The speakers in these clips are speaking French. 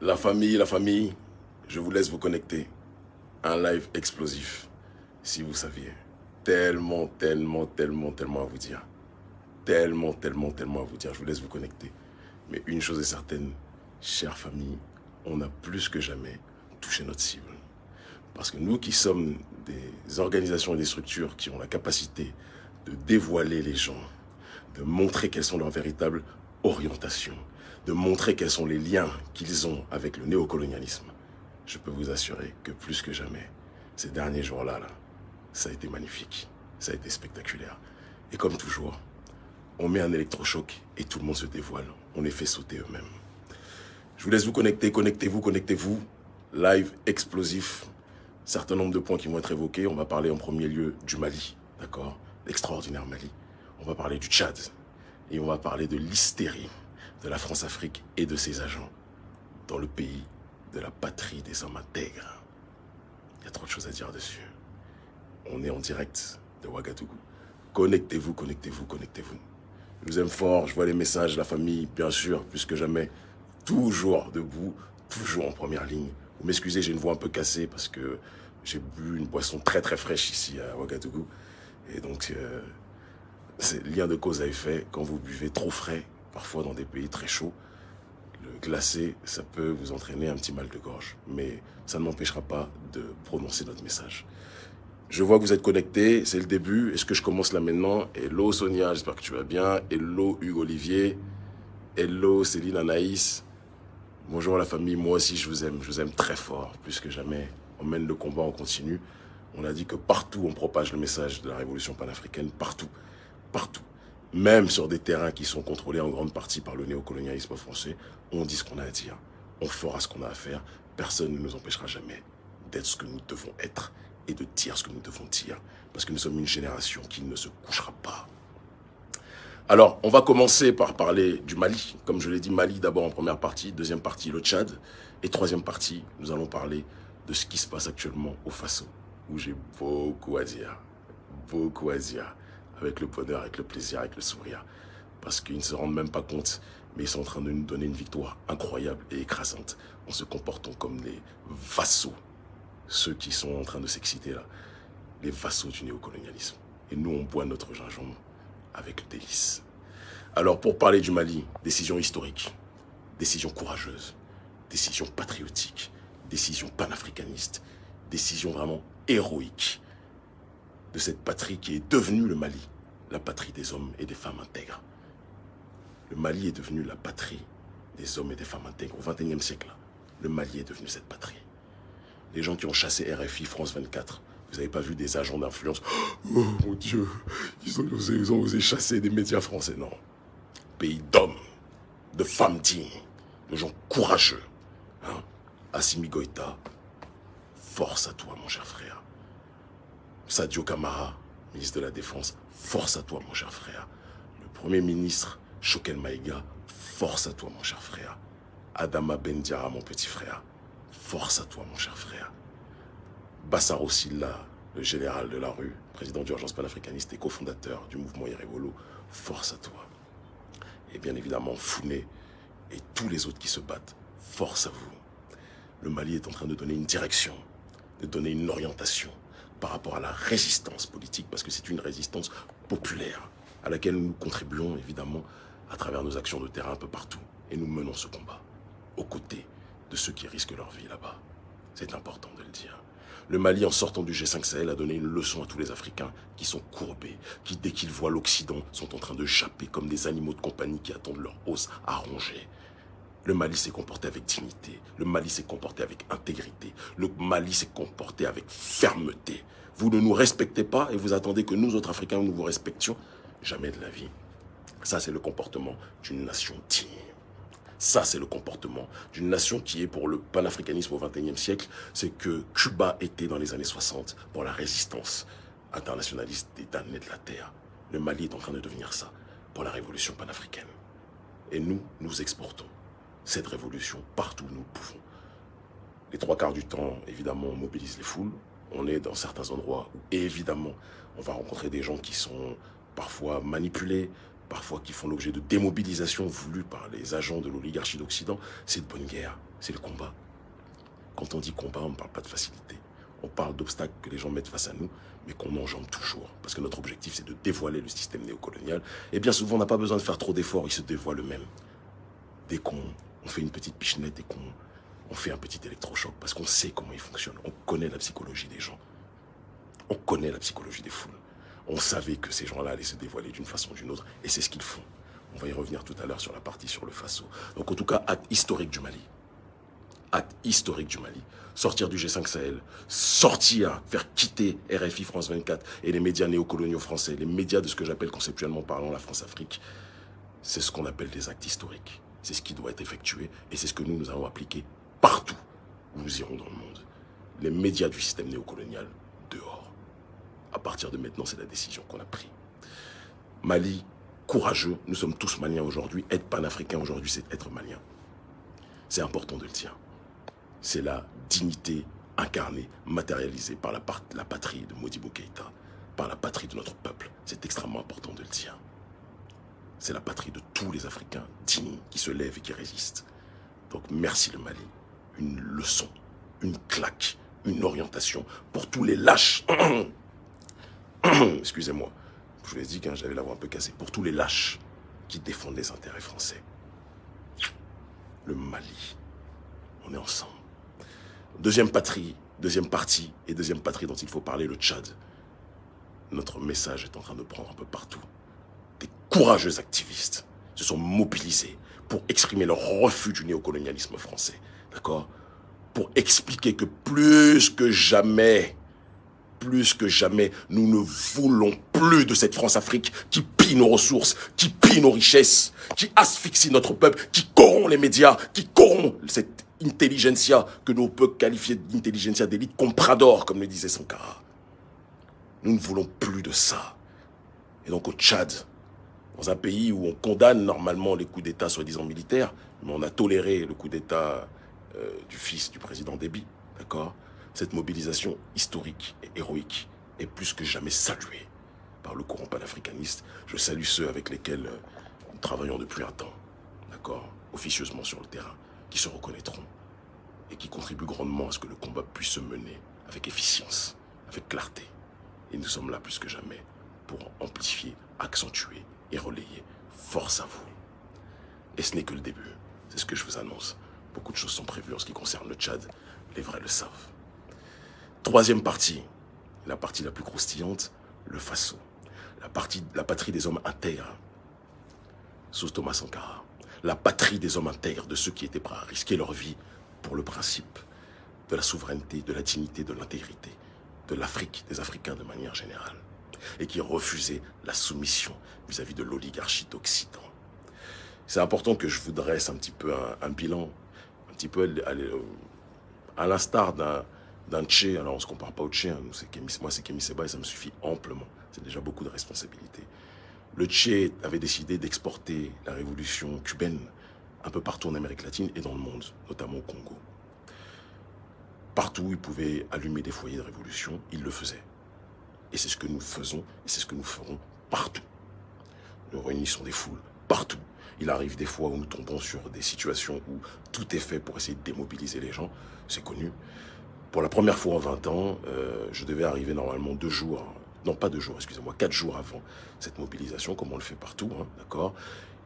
La famille, je vous laisse vous connecter. Un live explosif, si vous saviez. Tellement, tellement, tellement, tellement à vous dire. Tellement, tellement, tellement à vous dire. Je vous laisse vous connecter. Mais une chose est certaine, chère famille, on a plus que jamais touché notre cible. Parce que nous qui sommes des organisations et des structures qui ont la capacité de dévoiler les gens, de montrer quelles sont leurs véritables orientations, de montrer quels sont les liens qu'ils ont avec le néocolonialisme, je peux vous assurer que plus que jamais, ces derniers jours-là, ça a été magnifique, ça a été spectaculaire. Et comme toujours, on met un électrochoc et tout le monde se dévoile. On les fait sauter eux-mêmes. Je vous laisse vous connecter, connectez-vous, connectez-vous. Live explosif. Certain nombre de points qui vont être évoqués. On va parler en premier lieu du Mali, d'accord? L'extraordinaire Mali. On va parler du Tchad. Et on va parler de l'hystérie de la France-Afrique et de ses agents dans le pays de la patrie des hommes intègres. Il y a trop de choses à dire dessus. On est en direct de Ouagadougou. Connectez-vous, connectez-vous, connectez-vous. Je vous aime fort, je vois les messages, la famille, bien sûr, plus que jamais. Toujours debout, toujours en première ligne. Vous m'excusez, j'ai une voix un peu cassée parce que j'ai bu une boisson très très fraîche ici à Ouagadougou. Et donc, c'est lien de cause à effet. Quand vous buvez trop frais, parfois dans des pays très chauds, le glacé, ça peut vous entraîner un petit mal de gorge. Mais ça ne m'empêchera pas de prononcer notre message. Je vois que vous êtes connectés, c'est le début. Est-ce que je commence là maintenant? Hello Sonia, j'espère que tu vas bien. Hello Hugues Olivier. Hello Céline Anaïs. Bonjour la famille, moi aussi je vous aime très fort, plus que jamais. On mène le combat, on continue. On a dit que partout on propage le message de la révolution panafricaine, partout, partout. Même sur des terrains qui sont contrôlés en grande partie par le néocolonialisme français, on dit ce qu'on a à dire, on fera ce qu'on a à faire. Personne ne nous empêchera jamais d'être ce que nous devons être et de dire ce que nous devons dire, parce que nous sommes une génération qui ne se couchera pas. Alors, on va commencer par parler du Mali. Comme je l'ai dit, Mali d'abord en première partie, deuxième partie le Tchad, et troisième partie, nous allons parler de ce qui se passe actuellement au Faso, où j'ai beaucoup à dire, avec le bonheur, avec le plaisir, avec le sourire, parce qu'ils ne se rendent même pas compte, mais ils sont en train de nous donner une victoire incroyable et écrasante, en se comportant comme des vassaux, ceux qui sont en train de s'exciter là, les vassaux du néocolonialisme. Et nous, on boit notre gingembre avec délice. Alors, pour parler du Mali, décision historique, décision courageuse, décision patriotique, décision panafricaniste, décision vraiment héroïque de cette patrie qui est devenue le Mali, la patrie des hommes et des femmes intègres. Le Mali est devenu la patrie des hommes et des femmes intègres. Au XXIe siècle, le Mali est devenu cette patrie. Les gens qui ont chassé RFI, France 24, vous n'avez pas vu des agents d'influence? Oh mon Dieu, ils ont osé chasser des médias français. Non. Pays d'hommes, de femmes dignes, de gens courageux. Hein? Assimi Goïta, force à toi, mon cher frère. Sadio Kamara, ministre de la Défense, force à toi, mon cher frère. Le Premier ministre, Choquel Maïga, force à toi, mon cher frère. Adama Bendiara, mon petit frère, force à toi, mon cher frère. Bassaro Silla, le général de la rue, président d'Urgence panafricaniste et cofondateur du mouvement Irrévolo, force à toi. Et bien évidemment, Founé et tous les autres qui se battent, force à vous. Le Mali est en train de donner une direction, de donner une orientation par rapport à la résistance politique, parce que c'est une résistance populaire à laquelle nous contribuons évidemment à travers nos actions de terrain un peu partout. Et nous menons ce combat aux côtés de ceux qui risquent leur vie là-bas. C'est important de le dire. Le Mali, en sortant du G5 Sahel, a donné une leçon à tous les Africains qui sont courbés, qui, dès qu'ils voient l'Occident, sont en train de japper comme des animaux de compagnie qui attendent leur os à ronger. Le Mali s'est comporté avec dignité. Le Mali s'est comporté avec intégrité. Le Mali s'est comporté avec fermeté. Vous ne nous respectez pas et vous attendez que nous, autres Africains, nous vous respections? Jamais de la vie. Ça, c'est le comportement d'une nation digne. Ça, c'est le comportement d'une nation qui est pour le panafricanisme au XXIe siècle. C'est que Cuba était dans les années 60 pour la résistance internationaliste des damnés de la terre. Le Mali est en train de devenir ça pour la révolution panafricaine. Et nous, nous exportons cette révolution partout où nous pouvons. Les trois quarts du temps, évidemment, on mobilise les foules. On est dans certains endroits où, évidemment, on va rencontrer des gens qui sont parfois manipulés, parfois qui font l'objet de démobilisation voulue par les agents de l'oligarchie d'Occident. C'est de bonne guerre, c'est le combat. Quand on dit combat, on ne parle pas de facilité. On parle d'obstacles que les gens mettent face à nous, mais qu'on enjambe toujours. Parce que notre objectif, c'est de dévoiler le système néocolonial. Et bien souvent, on n'a pas besoin de faire trop d'efforts, il se dévoile eux-mêmes. Dès qu'on fait une petite pichenette et qu'on fait un petit électrochoc, parce qu'on sait comment il fonctionne. On connaît la psychologie des gens. On connaît la psychologie des foules. On savait que ces gens-là allaient se dévoiler d'une façon ou d'une autre, et c'est ce qu'ils font. On va y revenir tout à l'heure sur la partie sur le Faso. Donc en tout cas, acte historique du Mali. Acte historique du Mali. Sortir du G5 Sahel, sortir, faire quitter RFI, France 24 et les médias néocoloniaux français, les médias de ce que j'appelle conceptuellement parlant la France-Afrique, c'est ce qu'on appelle des actes historiques. C'est ce qui doit être effectué et c'est ce que nous allons appliquer partout où nous irons dans le monde. Les médias du système néocolonial, dehors. À partir de maintenant, c'est la décision qu'on a prise. Mali, courageux, nous sommes tous maliens aujourd'hui. Être panafricain aujourd'hui, c'est être malien. C'est important de le dire. C'est la dignité incarnée, matérialisée par la patrie de Modibo Keïta, par la patrie de notre peuple. C'est extrêmement important de le dire. C'est la patrie de tous les Africains dignes qui se lèvent et qui résistent. Donc merci le Mali. Une leçon, une claque, une orientation pour tous les lâches. Excusez-moi, je vous ai dit que j'avais la voix un peu cassée. Pour tous les lâches qui défendent les intérêts français. Le Mali, on est ensemble. Deuxième partie dont il faut parler, le Tchad. Notre message est en train de prendre un peu partout. Des courageux activistes se sont mobilisés pour exprimer leur refus du néocolonialisme français. D'accord? Pour expliquer que plus que jamais, nous ne voulons plus de cette France-Afrique qui pille nos ressources, qui pille nos richesses, qui asphyxie notre peuple, qui corrompt les médias, qui corrompt cette intelligentsia que nous peut qualifier d'intelligentsia d'élite comprador, comme le disait Sankara. Nous ne voulons plus de ça. Et donc au Tchad, dans un pays où on condamne normalement les coups d'État soi-disant militaires, mais on a toléré le coup d'État du fils du président Déby, d'accord? Cette mobilisation historique et héroïque est plus que jamais saluée par le courant panafricaniste. Je salue ceux avec lesquels nous travaillons depuis un temps, d'accord, officieusement sur le terrain, qui se reconnaîtront et qui contribuent grandement à ce que le combat puisse se mener avec efficience, avec clarté. Et nous sommes là plus que jamais pour amplifier, accentuer et relayer. Force à vous. Et ce n'est que le début. C'est ce que je vous annonce. Beaucoup de choses sont prévues en ce qui concerne le Tchad. Les vrais le savent. Troisième partie, la partie la plus croustillante, le Faso. La patrie des hommes intègres, sous Thomas Sankara. La patrie des hommes intègres, de ceux qui étaient prêts à risquer leur vie pour le principe de la souveraineté, de la dignité, de l'intégrité, de l'Afrique, des Africains de manière générale, et qui refusaient la soumission vis-à-vis de l'oligarchie d'Occident. C'est important que je vous dresse un petit peu un bilan, un petit peu à l'instar d'un Tché. Alors on ne se compare pas au Tché, hein. Moi c'est Kémy Séba et ça me suffit amplement. C'est déjà beaucoup de responsabilités. Le Tché avait décidé d'exporter la révolution cubaine un peu partout en Amérique latine et dans le monde, notamment au Congo. Partout où il pouvait allumer des foyers de révolution, il le faisait. Et c'est ce que nous faisons et c'est ce que nous ferons partout. Nous réunissons des foules partout. Il arrive des fois où nous tombons sur des situations où tout est fait pour essayer de démobiliser les gens. C'est connu. Pour la première fois en 20 ans, je devais arriver normalement 4 jours avant cette mobilisation, comme on le fait partout, hein, d'accord?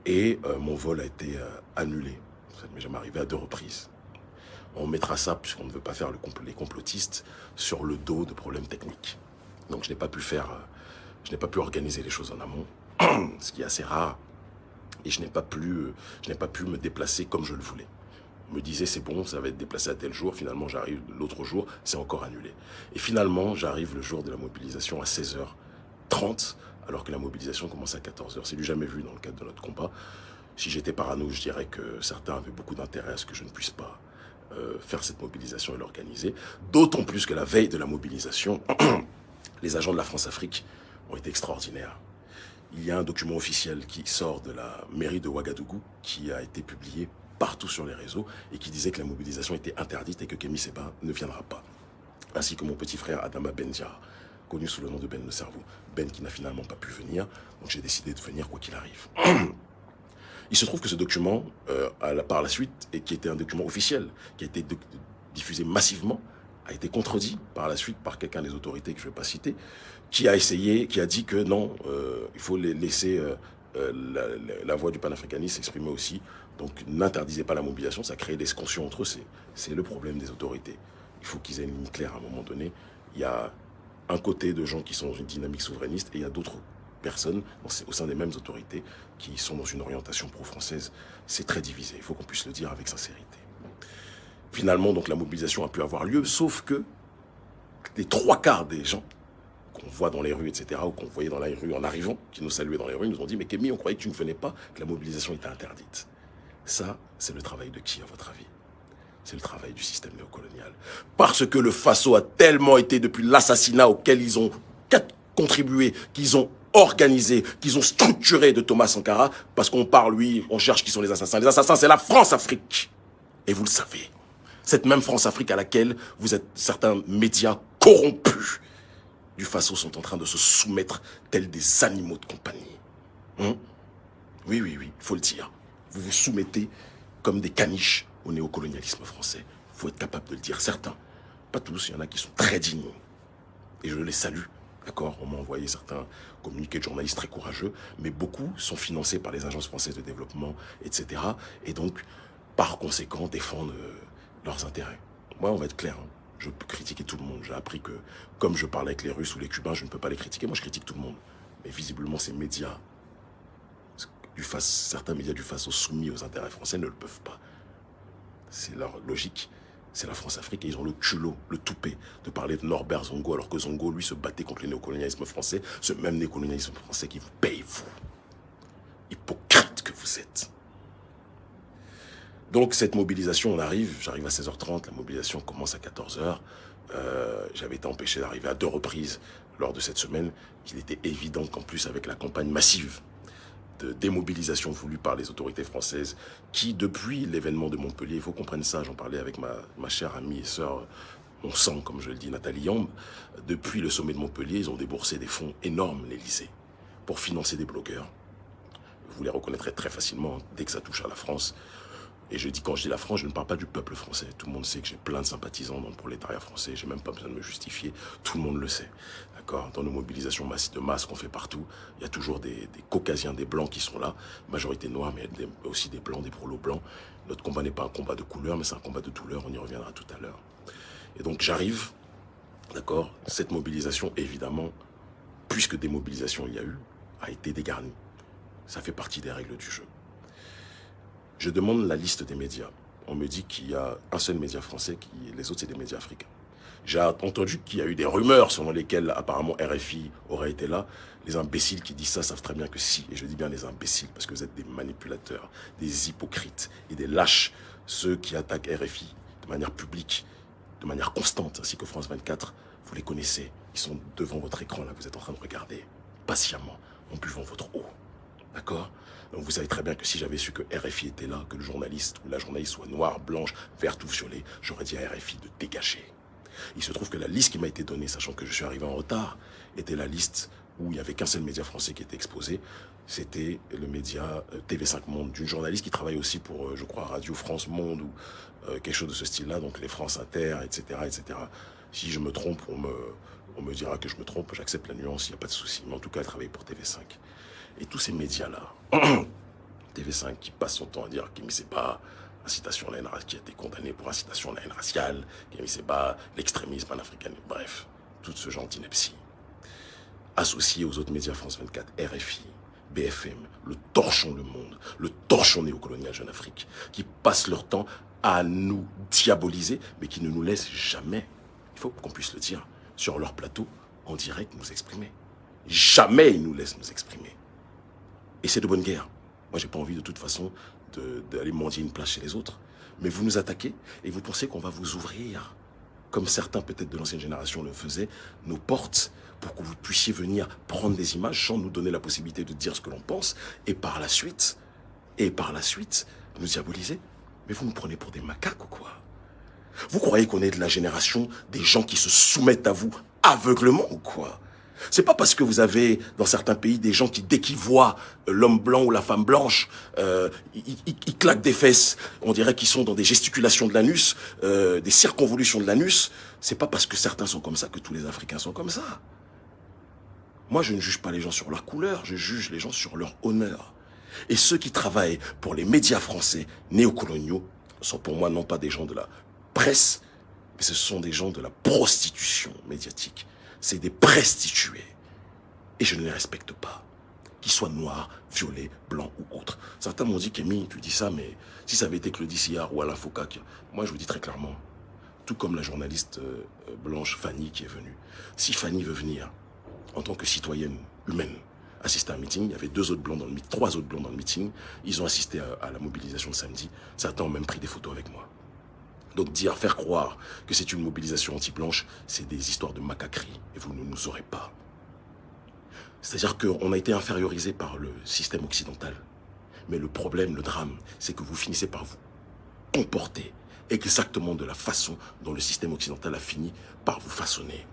Et mon vol a été annulé. Ça ne m'est jamais arrivé à 2 reprises. On mettra ça, puisqu'on ne veut pas faire les complotistes, sur le dos de problèmes techniques. Donc je n'ai pas pu organiser les choses en amont, ce qui est assez rare. Et je n'ai pas pu me déplacer comme je le voulais. On me disait c'est bon, ça va être déplacé à tel jour. Finalement, j'arrive l'autre jour, c'est encore annulé. Et finalement, j'arrive le jour de la mobilisation à 16h30, alors que la mobilisation commence à 14h. C'est du jamais vu dans le cadre de notre combat. Si j'étais parano, je dirais que certains avaient beaucoup d'intérêt à ce que je ne puisse pas faire cette mobilisation et l'organiser. D'autant plus que la veille de la mobilisation, les agents de la France-Afrique ont été extraordinaires. Il y a un document officiel qui sort de la mairie de Ouagadougou qui a été publié partout sur les réseaux et qui disait que la mobilisation était interdite et que Kémy Séba ne viendra pas. Ainsi que mon petit frère Adama Bendia, connu sous le nom de Ben le Cerveau. Ben qui n'a finalement pas pu venir, donc j'ai décidé de venir quoi qu'il arrive. Il se trouve que ce document, par la suite, et qui était un document officiel, qui a été diffusé massivement, a été contredit par la suite par quelqu'un des autorités que je ne vais pas citer, qui a essayé, qui a dit que non, il faut laisser la voix du panafricanisme s'exprimer aussi. Donc n'interdisez pas la mobilisation, ça crée des tensions entre eux, c'est le problème des autorités. Il faut qu'ils aient une ligne claire à un moment donné. Il y a un côté de gens qui sont dans une dynamique souverainiste et il y a d'autres personnes au sein des mêmes autorités qui sont dans une orientation pro-française. C'est très divisé, il faut qu'on puisse le dire avec sincérité. Finalement, donc, la mobilisation a pu avoir lieu, sauf que les 3/4 des gens qu'on voit dans les rues, etc., ou qu'on voyait dans les rues en arrivant, qui nous saluaient dans les rues, nous ont dit « Mais Kémy, on croyait que tu ne venais pas, que la mobilisation était interdite. » Ça, c'est le travail de qui, à votre avis? C'est le travail du système néocolonial. Parce que le Faso a tellement été, depuis l'assassinat auquel ils ont contribué, qu'ils ont organisé, qu'ils ont structuré de Thomas Sankara, parce qu'on parle, oui, on cherche qui sont les assassins. Les assassins, c'est la France-Afrique. Et vous le savez. Cette même France-Afrique à laquelle vous êtes certains médias corrompus du Faso sont en train de se soumettre tels des animaux de compagnie. Oui, il faut le dire. Vous vous soumettez comme des caniches au néocolonialisme français. Il faut être capable de le dire. Certains, pas tous, il y en a qui sont très dignes. Et je les salue, d'accord? On m'a envoyé certains communiqués de journalistes très courageux, mais beaucoup sont financés par les agences françaises de développement, etc. Et donc, par conséquent, défendent leurs intérêts. Moi, on va être clair, hein. Je peux critiquer tout le monde. J'ai appris que, comme je parle avec les Russes ou les Cubains, je ne peux pas les critiquer. Moi, je critique tout le monde. Mais visiblement, ces médias, certains médias du Faso soumis aux intérêts français ne le peuvent pas. C'est leur logique. C'est la France-Afrique et ils ont le culot, le toupet de parler de Norbert Zongo alors que Zongo, lui, se battait contre le néocolonialisme français. Ce même néocolonialisme français qui vous paye, vous. Hypocrite que vous êtes. Donc cette mobilisation, j'arrive à 16h30, la mobilisation commence à 14h. J'avais été empêché d'arriver à 2 reprises lors de cette semaine. Il était évident qu'en plus avec la campagne massive de démobilisation voulue par les autorités françaises, qui depuis l'événement de Montpellier, il faut qu'on comprenne ça, j'en parlais avec ma chère amie et sœur, mon sang, comme je le dis, Nathalie Yamb, depuis le sommet de Montpellier, ils ont déboursé des fonds énormes, l'Élysée, pour financer des blogueurs. Vous les reconnaîtrez très facilement dès que ça touche à la France. Et quand je dis la France, je ne parle pas du peuple français. Tout le monde sait que j'ai plein de sympathisants dans le prolétariat français. J'ai même pas besoin de me justifier. Tout le monde le sait. D'accord? Dans nos mobilisations de masse qu'on fait partout, il y a toujours des caucasiens, des blancs qui sont là. Majorité noire, mais aussi des blancs, des prolos blancs. Notre combat n'est pas un combat de couleur, mais c'est un combat de douleur. On y reviendra tout à l'heure. Et donc j'arrive, d'accord? Cette mobilisation, évidemment, puisque des mobilisations il y a eu, a été dégarnie. Ça fait partie des règles du jeu. Je demande la liste des médias. On me dit qu'il y a un seul média français, les autres c'est des médias africains. J'ai entendu qu'il y a eu des rumeurs selon lesquelles apparemment RFI aurait été là. Les imbéciles qui disent ça savent très bien que si, et je dis bien les imbéciles, parce que vous êtes des manipulateurs, des hypocrites et des lâches, ceux qui attaquent RFI de manière publique, de manière constante, ainsi que France 24, vous les connaissez. Ils sont devant votre écran, là, vous êtes en train de regarder, patiemment, en buvant votre eau. D'accord? Donc vous savez très bien que si j'avais su que RFI était là, que le journaliste ou la journaliste soit noire, blanche, verte ou violet, j'aurais dit à RFI de dégager. Il se trouve que la liste qui m'a été donnée, sachant que je suis arrivé en retard, était la liste où il n'y avait qu'un seul média français qui était exposé. C'était le média TV5 Monde, d'une journaliste qui travaille aussi pour, je crois, Radio France Monde ou quelque chose de ce style-là, donc les France Inter, etc., etc. Si je me trompe, on me dira que je me trompe, j'accepte la nuance, il n'y a pas de souci. Mais en tout cas, elle travaille pour TV5. Et tous ces médias-là, TV5 qui passe son temps à dire Kémy Séba, incitation à la haine raciale, qui a été condamné pour incitation à la haine raciale, Kémy Séba, l'extrémisme panafricain, bref, tout ce genre d'ineptie. Associé aux autres médias France 24, RFI, BFM, le torchon Le Monde, le torchon néocolonial Jeune Afrique, qui passent leur temps à nous diaboliser, mais qui ne nous laissent jamais, il faut qu'on puisse le dire, sur leur plateau, en direct, nous exprimer. Jamais ils nous laissent nous exprimer. Et c'est de bonne guerre. Moi, j'ai pas envie de toute façon d'aller mendier une place chez les autres. Mais vous nous attaquez et vous pensez qu'on va vous ouvrir, comme certains peut-être de l'ancienne génération le faisaient, nos portes pour que vous puissiez venir prendre des images sans nous donner la possibilité de dire ce que l'on pense et par la suite, nous diaboliser. Mais vous nous prenez pour des macaques ou quoi? Vous croyez qu'on est de la génération des gens qui se soumettent à vous aveuglement ou quoi? C'est pas parce que vous avez dans certains pays des gens qui, dès qu'ils voient l'homme blanc ou la femme blanche, ils claquent des fesses. On dirait qu'ils sont dans des gesticulations de l'anus, des circonvolutions de l'anus. C'est pas parce que certains sont comme ça que tous les Africains sont comme ça. Moi, je ne juge pas les gens sur leur couleur, je juge les gens sur leur honneur. Et ceux qui travaillent pour les médias français néocoloniaux sont pour moi non pas des gens de la presse, mais ce sont des gens de la prostitution médiatique. C'est des prostituées. Et je ne les respecte pas. Qu'ils soient noirs, violets, blancs ou autres. Certains m'ont dit, Kémy, tu dis ça, mais si ça avait été Claudie Sillard ou Alain Foucault, moi je vous dis très clairement, tout comme la journaliste blanche Fanny qui est venue, si Fanny veut venir en tant que citoyenne humaine, assister à un meeting, il y avait trois autres blancs dans le meeting, ils ont assisté à la mobilisation de samedi, certains ont même pris des photos avec moi. Donc faire croire que c'est une mobilisation anti-blanche, c'est des histoires de macaquerie, et vous ne nous aurez pas. C'est-à-dire qu'on a été infériorisé par le système occidental. Mais le problème, le drame, c'est que vous finissez par vous comporter exactement de la façon dont le système occidental a fini par vous façonner.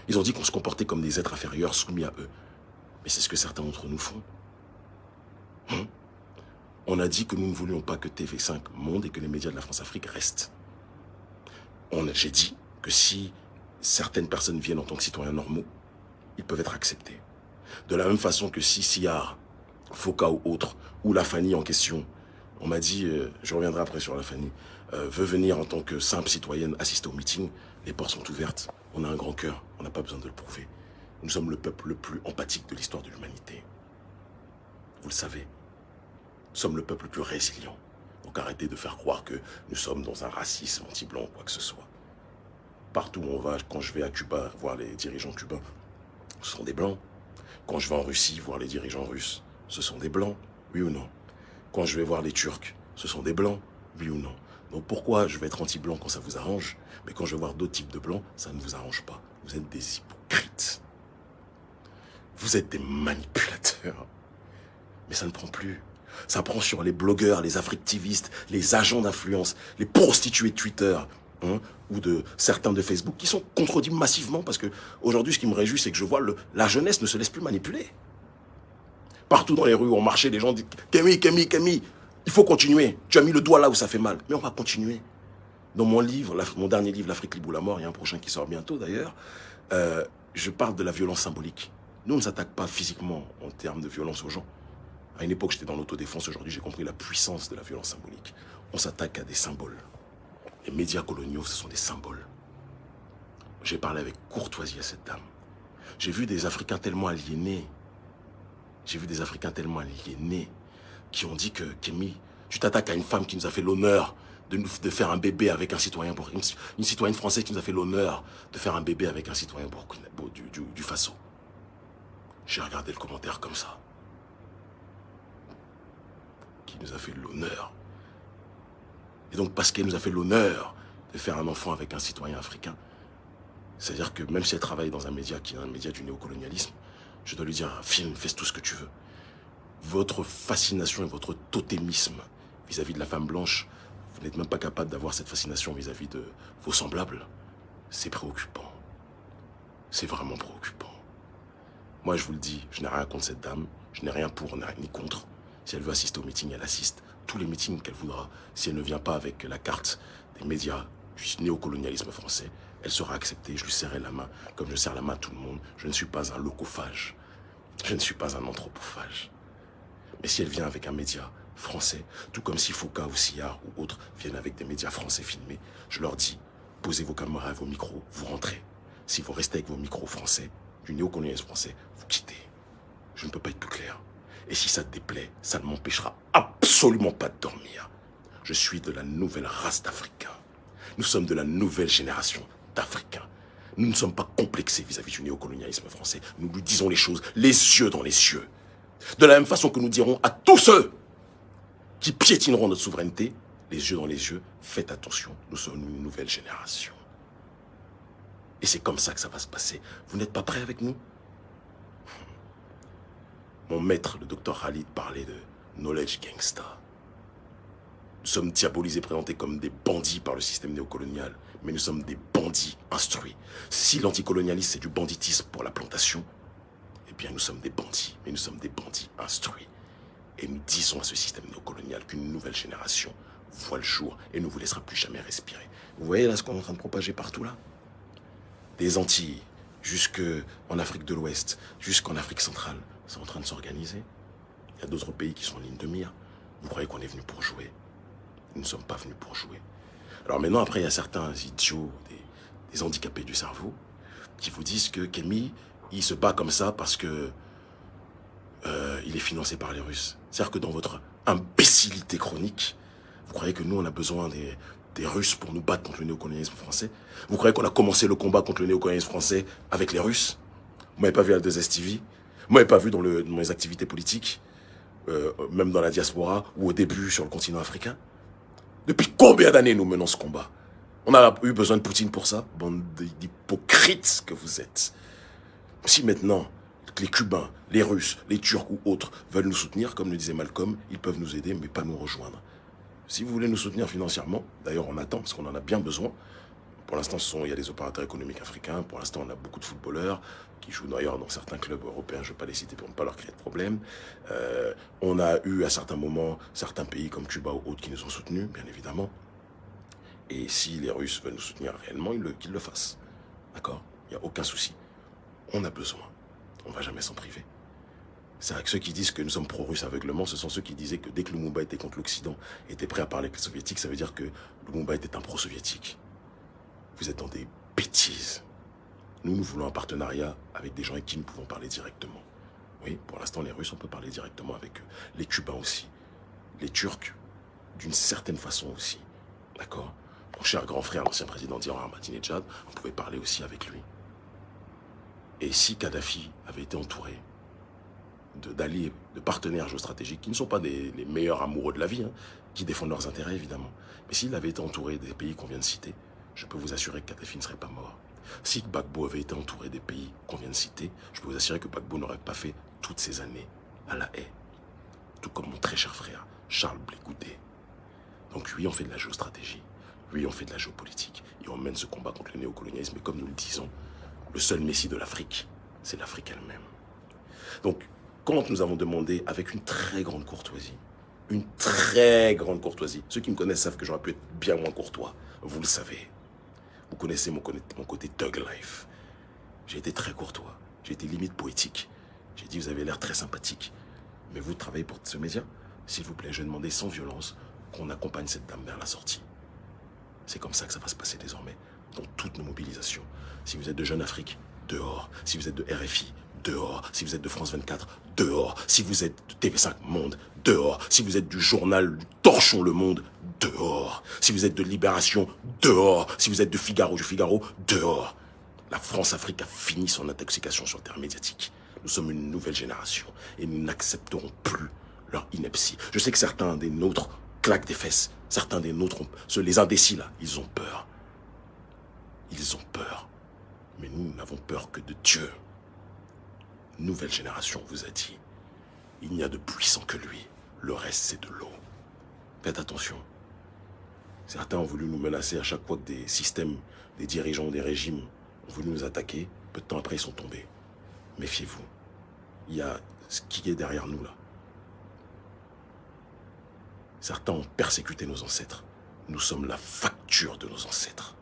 Ils ont dit qu'on se comportait comme des êtres inférieurs soumis à eux. Mais c'est ce que certains d'entre nous font. On a dit que nous ne voulions pas que TV5 monte et que les médias de la France-Afrique restent. J'ai dit que si certaines personnes viennent en tant que citoyens normaux, ils peuvent être acceptés. De la même façon que si Sillard, Foucault ou autre, ou la Fanny en question, on m'a dit, je reviendrai après sur la Fanny, veut venir en tant que simple citoyenne assister au meeting, les portes sont ouvertes. On a un grand cœur, on n'a pas besoin de le prouver. Nous sommes le peuple le plus empathique de l'histoire de l'humanité. Vous le savez. Nous sommes le peuple le plus résilient. Donc arrêtez de faire croire que nous sommes dans un racisme anti-blanc ou quoi que ce soit. Partout où on va, quand je vais à Cuba voir les dirigeants cubains, ce sont des blancs. Quand je vais en Russie voir les dirigeants russes, ce sont des blancs, oui ou non? Quand je vais voir les Turcs, ce sont des blancs, oui ou non? Donc pourquoi je vais être anti-blanc quand ça vous arrange, mais quand je vais voir d'autres types de blancs, ça ne vous arrange pas? Vous êtes des hypocrites. Vous êtes des manipulateurs. Mais ça ne prend plus. Ça prend sur les blogueurs, les africtivistes, les agents d'influence, les prostituées de Twitter, ou de certains de Facebook qui sont contredits massivement parce que aujourd'hui, ce qui me réjouit, c'est que je vois la jeunesse ne se laisse plus manipuler. Partout dans les rues où on marchait, les gens disent « Kémy, Kémy, Kémy, il faut continuer. Tu as mis le doigt là où ça fait mal. » Mais on va continuer. Dans mon livre, mon dernier livre, L'Afrique libre ou la mort, il y a un prochain qui sort bientôt d'ailleurs, je parle de la violence symbolique. Nous, on ne s'attaque pas physiquement en termes de violence aux gens. À une époque, j'étais dans l'autodéfense. Aujourd'hui, j'ai compris la puissance de la violence symbolique. On s'attaque à des symboles. Les médias coloniaux, ce sont des symboles. J'ai parlé avec courtoisie à cette dame. J'ai vu des Africains tellement aliénés. J'ai vu des Africains tellement aliénés qui ont dit que, Kémy, tu t'attaques à une femme qui nous a fait l'honneur de faire un bébé avec un citoyen, une citoyenne française qui nous a fait l'honneur de faire un bébé avec un citoyen du Faso. J'ai regardé le commentaire comme ça. Qui nous a fait l'honneur. Et donc, parce qu'elle nous a fait l'honneur de faire un enfant avec un citoyen africain, c'est-à-dire que même si elle travaille dans un média qui est un média du néocolonialisme, je dois lui dire, filme, fais tout ce que tu veux. Votre fascination et votre totémisme vis-à-vis de la femme blanche, vous n'êtes même pas capable d'avoir cette fascination vis-à-vis de vos semblables. C'est préoccupant. C'est vraiment préoccupant. Moi, je vous le dis, je n'ai rien contre cette dame, je n'ai rien pour ni contre. Si elle veut assister au meeting, elle assiste. Tous les meetings qu'elle voudra. Si elle ne vient pas avec la carte des médias du néocolonialisme français, elle sera acceptée. Je lui serrai la main comme je serre la main à tout le monde. Je ne suis pas un locophage. Je ne suis pas un anthropophage. Mais si elle vient avec un média français, tout comme si Foucault ou Sillard ou autres viennent avec des médias français filmés, je leur dis, posez vos caméras et vos micros, vous rentrez. Si vous restez avec vos micros français, du néocolonialisme français, vous quittez. Je ne peux pas être plus clair. Et si ça te déplaît, ça ne m'empêchera absolument pas de dormir. Je suis de la nouvelle race d'Africains. Nous sommes de la nouvelle génération d'Africains. Nous ne sommes pas complexés vis-à-vis du néocolonialisme français. Nous lui disons les choses, les yeux dans les yeux. De la même façon que nous dirons à tous ceux qui piétineront notre souveraineté, les yeux dans les yeux, faites attention, nous sommes une nouvelle génération. Et c'est comme ça que ça va se passer. Vous n'êtes pas prêts avec nous? Mon maître, le docteur Khalid, parlait de knowledge gangsta. Nous sommes diabolisés, présentés comme des bandits par le système néocolonial, mais nous sommes des bandits instruits. Si l'anticolonialisme c'est du banditisme pour la plantation, eh bien nous sommes des bandits, mais nous sommes des bandits instruits. Et nous disons à ce système néocolonial qu'une nouvelle génération voit le jour et ne vous laissera plus jamais respirer. Vous voyez là ce qu'on est en train de propager partout là? Des Antilles, jusqu'en Afrique de l'Ouest, jusqu'en Afrique centrale, c'est en train de s'organiser. Il y a d'autres pays qui sont en ligne de mire. Vous croyez qu'on est venu pour jouer? Nous ne sommes pas venus pour jouer. Alors maintenant, après, il y a certains idiots, des handicapés du cerveau, qui vous disent que Kémy, il se bat comme ça parce que il est financé par les Russes. C'est-à-dire que dans votre imbécilité chronique, vous croyez que nous, on a besoin des Russes pour nous battre contre le néocolonialisme français? Vous croyez qu'on a commencé le combat contre le néocolonialisme français avec les Russes? Vous m'avez pas vu à 2STV? Vous m'avez pas vu dans mes activités politiques? Même dans la diaspora ou au début sur le continent africain? Depuis combien d'années nous menons ce combat? On a eu besoin de Poutine pour ça? Bande d'hypocrites que vous êtes. Si maintenant, les Cubains, les Russes, les Turcs ou autres veulent nous soutenir, comme le disait Malcolm, ils peuvent nous aider, mais pas nous rejoindre. Si vous voulez nous soutenir financièrement, d'ailleurs on attend, parce qu'on en a bien besoin. Pour l'instant, il y a des opérateurs économiques africains. Pour l'instant, on a beaucoup de footballeurs qui jouent d'ailleurs dans certains clubs européens. Je ne vais pas les citer pour ne pas leur créer de problème. On a eu à certains moments certains pays comme Cuba ou autres qui nous ont soutenus, bien évidemment. Et si les Russes veulent nous soutenir réellement, qu'ils le fassent. D'accord? Il n'y a aucun souci. On a besoin. On ne va jamais s'en priver. C'est vrai que ceux qui disent que nous sommes pro-russes aveuglement, ce sont ceux qui disaient que dès que Lumumba était contre l'Occident, était prêt à parler avec les soviétiques, ça veut dire que Lumumba était un pro-soviétique. Vous êtes dans des bêtises. Nous voulons un partenariat avec des gens avec qui nous pouvons parler directement. Oui, pour l'instant, les Russes, on peut parler directement avec eux. Les Cubains aussi. Les Turcs, d'une certaine façon aussi. D'accord? Mon cher grand frère, l'ancien président d'Iran, Ahmadinejad, on pouvait parler aussi avec lui. Et si Kadhafi avait été entouré d'alliés, de partenaires géostratégiques, qui ne sont pas les meilleurs amoureux de la vie, hein, qui défendent leurs intérêts, évidemment. Mais s'il avait été entouré des pays qu'on vient de citer, je peux vous assurer que Kadhafi ne serait pas mort. Si Gbagbo avait été entouré des pays qu'on vient de citer, je peux vous assurer que Gbagbo n'aurait pas fait toutes ces années à la haie. Tout comme mon très cher frère, Charles Blé Goudé. Donc oui, on fait de la géostratégie. Oui, on fait de la géopolitique. Et on mène ce combat contre le néocolonialisme. Et comme nous le disons, le seul messie de l'Afrique, c'est l'Afrique elle-même. Donc, quand nous avons demandé avec une très grande courtoisie, ceux qui me connaissent savent que j'aurais pu être bien moins courtois, vous le savez. Vous connaissez mon côté thug life. J'ai été très courtois, j'ai été limite poétique. J'ai dit, vous avez l'air très sympathique, mais vous travaillez pour ce média. S'il vous plaît, je vais demander sans violence qu'on accompagne cette dame vers la sortie. C'est comme ça que ça va se passer désormais, dans toutes nos mobilisations. Si vous êtes de Jeune Afrique, dehors. Si vous êtes de RFI, dehors. Si vous êtes de France 24, dehors. Si vous êtes de TV5 Monde, dehors. Si vous êtes du journal Torchons le Monde, dehors. Si vous êtes de Libération, dehors. Si vous êtes de Figaro, dehors. La France-Afrique a fini son intoxication sur le terrain médiatique. Nous sommes une nouvelle génération et nous n'accepterons plus leur ineptie. Je sais que certains des nôtres claquent des fesses. Certains des nôtres, les indécis là, ils ont peur. Ils ont peur. Mais nous n'avons peur que de Dieu. Nouvelle génération vous a dit, il n'y a de puissant que lui. Le reste, c'est de l'eau. Faites attention. Certains ont voulu nous menacer à chaque fois que des systèmes, des dirigeants, des régimes ont voulu nous attaquer. Peu de temps après, ils sont tombés. Méfiez-vous. Il y a ce qui est derrière nous, là. Certains ont persécuté nos ancêtres. Nous sommes la facture de nos ancêtres.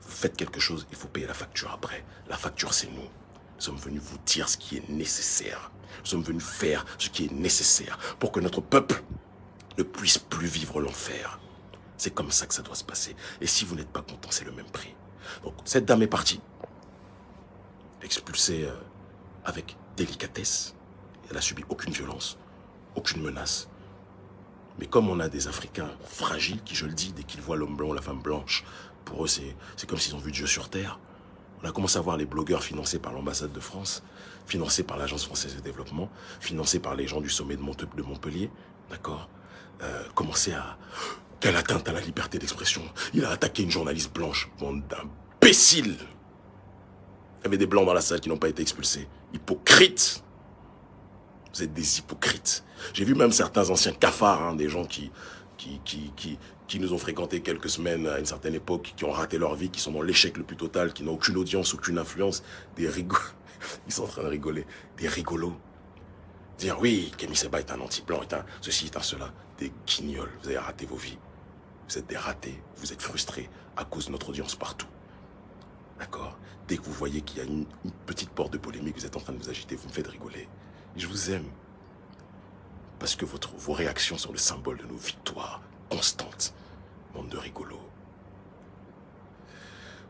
Vous faites quelque chose, il faut payer la facture après. La facture, c'est nous. Nous sommes venus vous dire ce qui est nécessaire. Nous sommes venus faire ce qui est nécessaire pour que notre peuple ne puisse plus vivre l'enfer. C'est comme ça que ça doit se passer. Et si vous n'êtes pas content, c'est le même prix. Donc, cette dame est partie. Expulsée avec délicatesse. Elle n'a subi aucune violence, aucune menace. Mais comme on a des Africains fragiles, qui, je le dis, dès qu'ils voient l'homme blanc ou la femme blanche, pour eux, c'est comme s'ils ont vu Dieu sur terre. On a commencé à voir les blogueurs financés par l'ambassade de France, financés par l'Agence française de développement, financés par les gens du sommet de Montpellier, d'accord, commencer à... Quelle atteinte à la liberté d'expression. Il a attaqué une journaliste blanche, bande d'imbéciles. Il y avait des blancs dans la salle qui n'ont pas été expulsés. Hypocrites. Vous êtes des hypocrites. J'ai vu même certains anciens cafards, hein, des gens qui qui nous ont fréquenté quelques semaines à une certaine époque, qui ont raté leur vie, qui sont dans l'échec le plus total, qui n'ont aucune audience, aucune influence, des rigolos. Ils sont en train de rigoler, des rigolos. Dire oui, Kémy Séba est un anti-blanc, est un ceci, est un cela. Des guignols, vous avez raté vos vies. Vous êtes des ratés, vous êtes frustrés à cause de notre audience partout. D'accord? Dès que vous voyez qu'il y a une petite porte de polémique, vous êtes en train de vous agiter, vous me faites rigoler. Et je vous aime. Parce que vos réactions sont le symbole de nos victoires constantes. Bande de rigolos.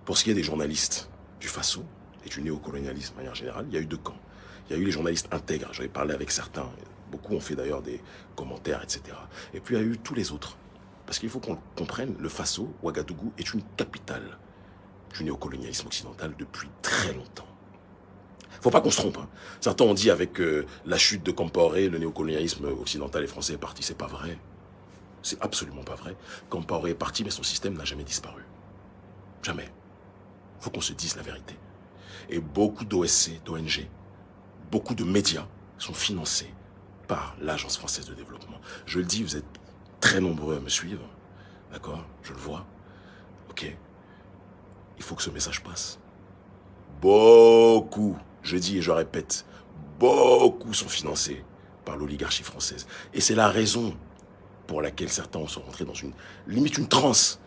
Pour ce qui est des journalistes du Faso et du néocolonialisme de manière générale, il y a eu deux camps. Il y a eu les journalistes intègres, j'en ai parlé avec certains. Beaucoup ont fait d'ailleurs des commentaires, etc. Et puis il y a eu tous les autres. Parce qu'il faut qu'on comprenne, le Faso, Ouagadougou, est une capitale du néocolonialisme occidental depuis très longtemps. Faut pas qu'on se trompe. Hein. Certains ont dit avec la chute de Compaoré, le néocolonialisme occidental et français est parti. C'est pas vrai. C'est absolument pas vrai. Compaoré est parti, mais son système n'a jamais disparu. Jamais. Faut qu'on se dise la vérité. Et beaucoup d'OSC, d'ONG, beaucoup de médias sont financés par l'Agence française de développement. Je le dis, vous êtes très nombreux à me suivre. D'accord? Je le vois. Ok? Il faut que ce message passe. Beaucoup, je dis et je répète, beaucoup sont financés par l'oligarchie française. Et c'est la raison pour laquelle certains sont rentrés dans limite une transe.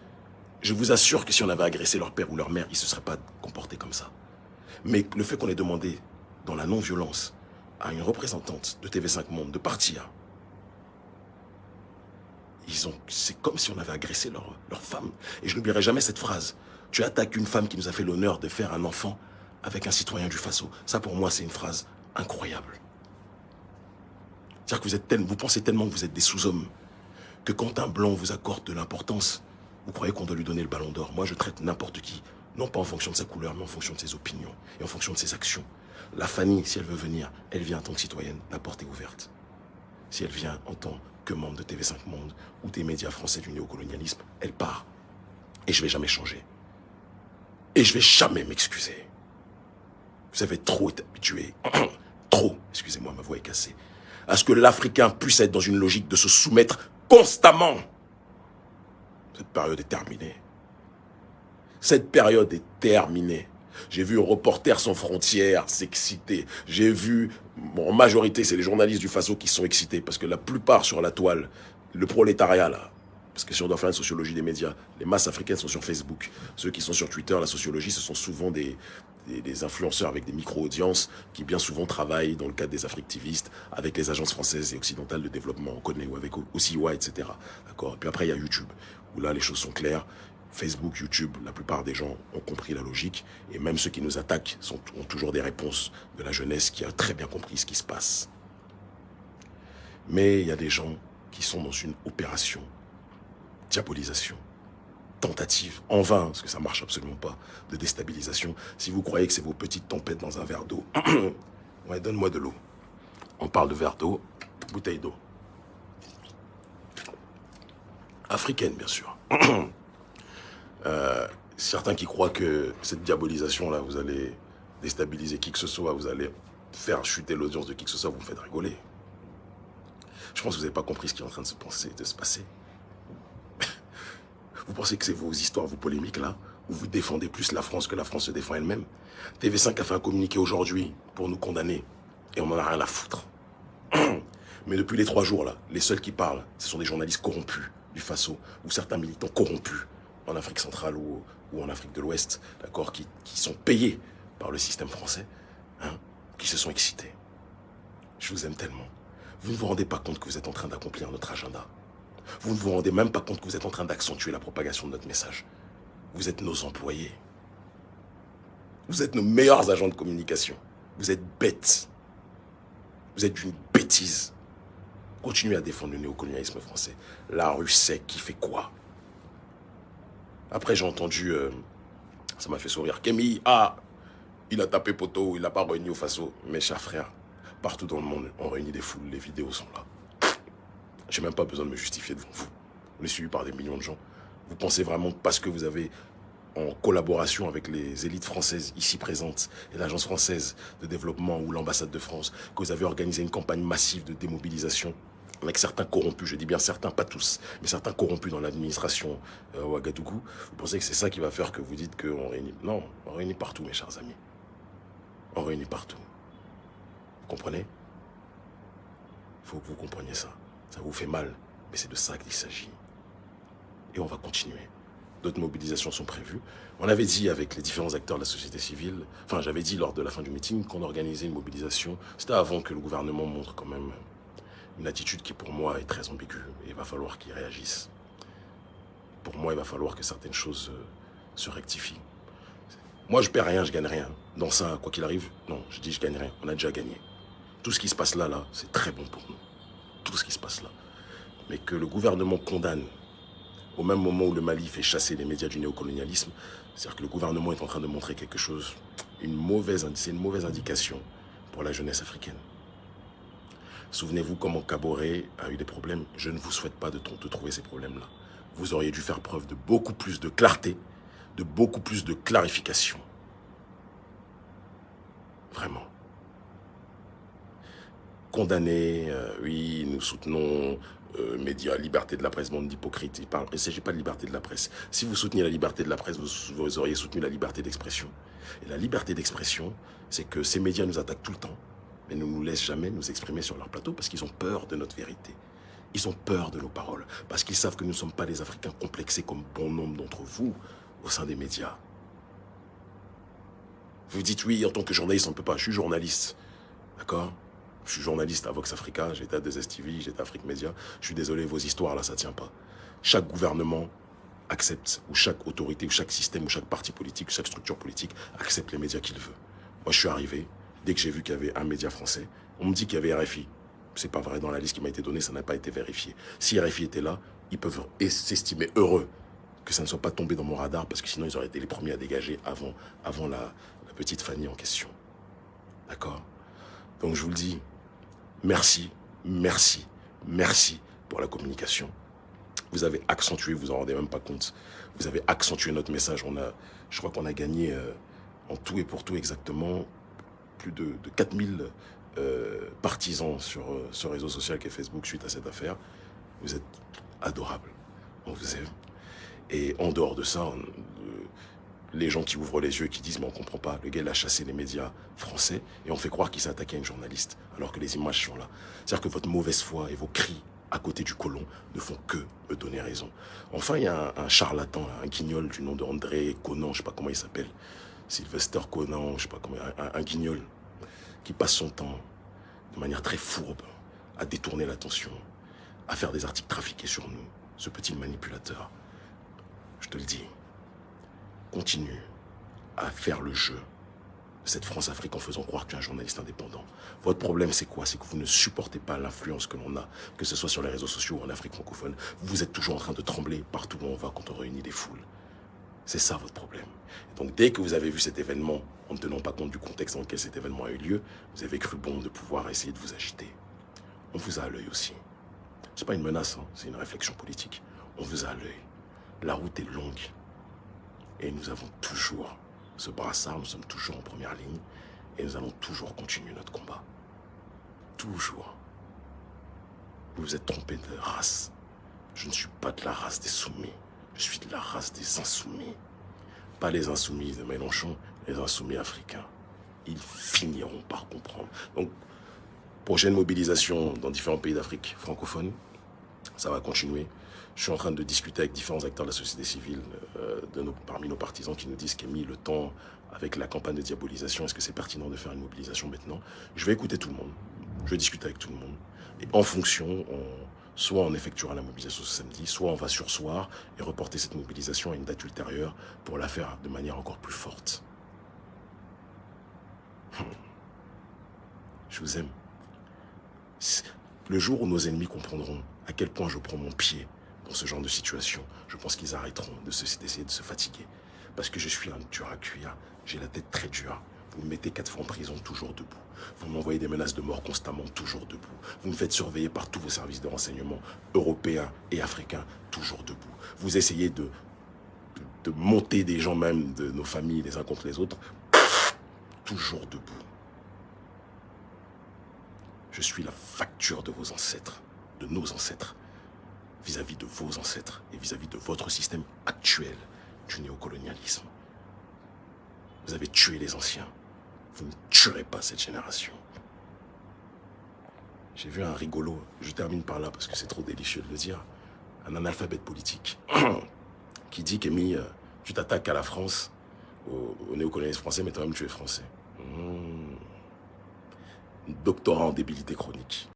Je vous assure que si on avait agressé leur père ou leur mère, ils ne se seraient pas comportés comme ça. Mais le fait qu'on ait demandé, dans la non-violence, à une représentante de TV5 Monde de partir, c'est comme si on avait agressé leur femme. Et je n'oublierai jamais cette phrase. Tu attaques une femme qui nous a fait l'honneur de faire un enfant avec un citoyen du Faso. Ça, pour moi, c'est une phrase incroyable. C'est-à-dire que vous pensez tellement que vous êtes des sous-hommes que quand un blanc vous accorde de l'importance, vous croyez qu'on doit lui donner le ballon d'or. Moi, je traite n'importe qui, non pas en fonction de sa couleur, mais en fonction de ses opinions et en fonction de ses actions. La Fanny, si elle veut venir, elle vient en tant que citoyenne, la porte est ouverte. Si elle vient en tant que membre de TV5 Monde ou des médias français du néocolonialisme, elle part. Et je ne vais jamais changer. Et je ne vais jamais m'excuser. Vous avez trop été habitué, trop, excusez-moi, ma voix est cassée, à ce que l'Africain puisse être dans une logique de se soumettre constamment. Cette période est terminée. Cette période est terminée. J'ai vu Reporters sans frontières s'exciter. J'ai vu, en majorité, c'est les journalistes du Faso qui sont excités, parce que la plupart sur la toile, le prolétariat là, parce que si on doit faire une sociologie des médias, les masses africaines sont sur Facebook. Ceux qui sont sur Twitter, la sociologie, ce sont souvent des influenceurs avec des micro-audiences qui bien souvent travaillent dans le cadre des Africtivistes avec les agences françaises et occidentales de développement, on connaît, ou avec OCIWA, etc. D'accord. Puis après, il y a YouTube, où là, les choses sont claires. Facebook, YouTube, la plupart des gens ont compris la logique. Et même ceux qui nous attaquent ont toujours des réponses de la jeunesse qui a très bien compris ce qui se passe. Mais il y a des gens qui sont dans une opération, diabolisation, tentative, en vain, parce que ça marche absolument pas, de déstabilisation. Si vous croyez que c'est vos petites tempêtes dans un verre d'eau, ouais, donne-moi de l'eau. On parle de verre d'eau, bouteille d'eau. Africaine, bien sûr. Certains qui croient que cette diabolisation-là, vous allez déstabiliser qui que ce soit, vous allez faire chuter l'audience de qui que ce soit, vous me faites rigoler. Je pense que vous n'avez pas compris ce qui est en train de se passer. Vous pensez que c'est vos histoires, vos polémiques là, où vous défendez plus la France que la France se défend elle-même. TV5 a fait un communiqué aujourd'hui pour nous condamner et on n'en a rien à foutre. Mais depuis les 3 jours là, les seuls qui parlent, ce sont des journalistes corrompus du Faso ou certains militants corrompus en Afrique centrale ou en Afrique de l'Ouest, d'accord, qui sont payés par le système français, hein, qui se sont excités. Je vous aime tellement. Vous ne vous rendez pas compte que vous êtes en train d'accomplir notre agenda. Vous ne vous rendez même pas compte que vous êtes en train d'accentuer la propagation de notre message. Vous êtes nos employés. Vous êtes nos meilleurs agents de communication. Vous êtes bêtes. Vous êtes d'une bêtise. Continuez à défendre le néocolonialisme français. La rue sait qui fait quoi. Après, j'ai entendu, ça m'a fait sourire, Kémy, il a tapé poteau, il n'a pas réuni au Faso. Mes chers frères, partout dans le monde, on réunit des foules, les vidéos sont là. J'ai même pas besoin de me justifier devant vous. On est suivi par des millions de gens. Vous pensez vraiment que parce que vous avez, en collaboration avec les élites françaises ici présentes et l'Agence française de développement ou l'ambassade de France, que vous avez organisé une campagne massive de démobilisation avec certains corrompus, je dis bien certains, pas tous, mais certains corrompus dans l'administration Ouagadougou, vous pensez que c'est ça qui va faire que vous dites qu'on réunit? Non, on réunit partout, mes chers amis. On réunit partout. Vous comprenez? Il faut que vous compreniez ça. Ça vous fait mal, mais c'est de ça qu'il s'agit. Et on va continuer. D'autres mobilisations sont prévues. On avait dit avec les différents acteurs de la société civile, enfin j'avais dit lors de la fin du meeting qu'on organisait une mobilisation. C'était avant que le gouvernement montre quand même une attitude qui pour moi est très ambiguë. Et il va falloir qu'il réagisse. Pour moi, il va falloir que certaines choses se rectifient. Moi, je perds rien, je gagne rien. Dans ça, quoi qu'il arrive, non, je dis je gagne rien. On a déjà gagné. Tout ce qui se passe là, c'est très bon pour nous. Tout ce qui se passe là. Mais que le gouvernement condamne, au même moment où le Mali fait chasser les médias du néocolonialisme, c'est-à-dire que le gouvernement est en train de montrer quelque chose, c'est une mauvaise indication pour la jeunesse africaine. Souvenez-vous comment Kaboré a eu des problèmes. Je ne vous souhaite pas de trouver ces problèmes-là. Vous auriez dû faire preuve de beaucoup plus de clarté, de beaucoup plus de clarification. Vraiment. Condamner, oui, nous soutenons médias, liberté de la presse, bande d'hypocrites. Il ne s'agit pas de liberté de la presse. Si vous souteniez la liberté de la presse, vous auriez soutenu la liberté d'expression. Et la liberté d'expression, c'est que ces médias nous attaquent tout le temps, mais ne nous laissent jamais nous exprimer sur leur plateau parce qu'ils ont peur de notre vérité. Ils ont peur de nos paroles, parce qu'ils savent que nous ne sommes pas des Africains complexés comme bon nombre d'entre vous au sein des médias. Vous dites oui, en tant que journaliste, on ne peut pas. Je suis journaliste, d'accord? Je suis journaliste à Vox Africa, j'étais à 2STV, j'étais à Afrique Média. Je suis désolé, vos histoires là, ça ne tient pas. Chaque gouvernement accepte, ou chaque autorité, ou chaque système, ou chaque parti politique, ou chaque structure politique accepte les médias qu'il veut. Moi, je suis arrivé, dès que j'ai vu qu'il y avait un média français, on me dit qu'il y avait RFI. C'est pas vrai, dans la liste qui m'a été donnée, ça n'a pas été vérifié. Si RFI était là, ils peuvent s'estimer heureux que ça ne soit pas tombé dans mon radar, parce que sinon ils auraient été les premiers à dégager avant la petite Fanny en question. D'accord? Donc je vous le dis, merci, merci, merci pour la communication. Vous avez accentué, vous en rendez même pas compte, vous avez accentué notre message. Je crois qu'on a gagné en tout et pour tout exactement plus de 4000 partisans sur ce réseau social qu'est Facebook suite à cette affaire. Vous êtes adorables, on vous aime. Et en dehors de ça, les gens qui ouvrent les yeux et qui disent mais on comprend pas, le gars il a chassé les médias français et on fait croire qu'il s'est attaqué à une journaliste alors que les images sont là. C'est-à-dire que votre mauvaise foi et vos cris à côté du colon ne font que me donner raison. Enfin, il y a un charlatan, un guignol du nom de André Conan, je sais pas comment il s'appelle, Sylvester Conan, je sais pas comment, un guignol qui passe son temps de manière très fourbe à détourner l'attention, à faire des articles trafiqués sur nous, ce petit manipulateur. Je te le dis, continue à faire le jeu de cette France-Afrique en faisant croire que tu es un journaliste indépendant. Votre problème, c'est quoi? C'est que vous ne supportez pas l'influence que l'on a, que ce soit sur les réseaux sociaux ou en Afrique francophone. Vous êtes toujours en train de trembler partout où on va quand on réunit des foules. C'est ça votre problème. Et donc dès que vous avez vu cet événement, en ne tenant pas compte du contexte dans lequel cet événement a eu lieu, vous avez cru bon de pouvoir essayer de vous agiter. On vous a à l'œil aussi. C'est pas une menace, hein, c'est une réflexion politique. On vous a à l'œil. La route est longue. Et nous avons toujours ce brassard, nous sommes toujours en première ligne. Et nous allons toujours continuer notre combat. Toujours. Vous vous êtes trompé de race. Je ne suis pas de la race des soumis. Je suis de la race des insoumis. Pas les insoumis de Mélenchon, les insoumis africains. Ils finiront par comprendre. Donc, prochaine mobilisation dans différents pays d'Afrique francophone. Ça va continuer. Je suis en train de discuter avec différents acteurs de la société civile, parmi nos partisans qui nous disent qu'il a mis le temps avec la campagne de diabolisation. Est-ce que c'est pertinent de faire une mobilisation maintenant? Je vais écouter tout le monde. Je vais discuter avec tout le monde. Et en fonction, soit on effectuera la mobilisation ce samedi, soit on va surseoir et reporter cette mobilisation à une date ultérieure pour la faire de manière encore plus forte. Je vous aime. Le jour où nos ennemis comprendront à quel point je prends mon pied dans ce genre de situation, je pense qu'ils arrêteront d'essayer de se fatiguer. Parce que je suis un dur à cuire, j'ai la tête très dure. Vous me mettez 4 fois en prison, toujours debout. Vous m'envoyez des menaces de mort constamment, toujours debout. Vous me faites surveiller par tous vos services de renseignement européens et africains, toujours debout. Vous essayez de monter des gens même de nos familles les uns contre les autres, toujours debout. Je suis la facture de vos ancêtres. de nos ancêtres, vis-à-vis de vos ancêtres et vis-à-vis de votre système actuel du néocolonialisme. Vous avez tué les anciens. Vous ne tuerez pas cette génération. J'ai vu un rigolo, je termine par là parce que c'est trop délicieux de le dire, un analphabète politique qui dit qu'Emmy, tu t'attaques à la France, au néocolonialisme français, mais toi-même tu es français. Doctorat en débilité chronique.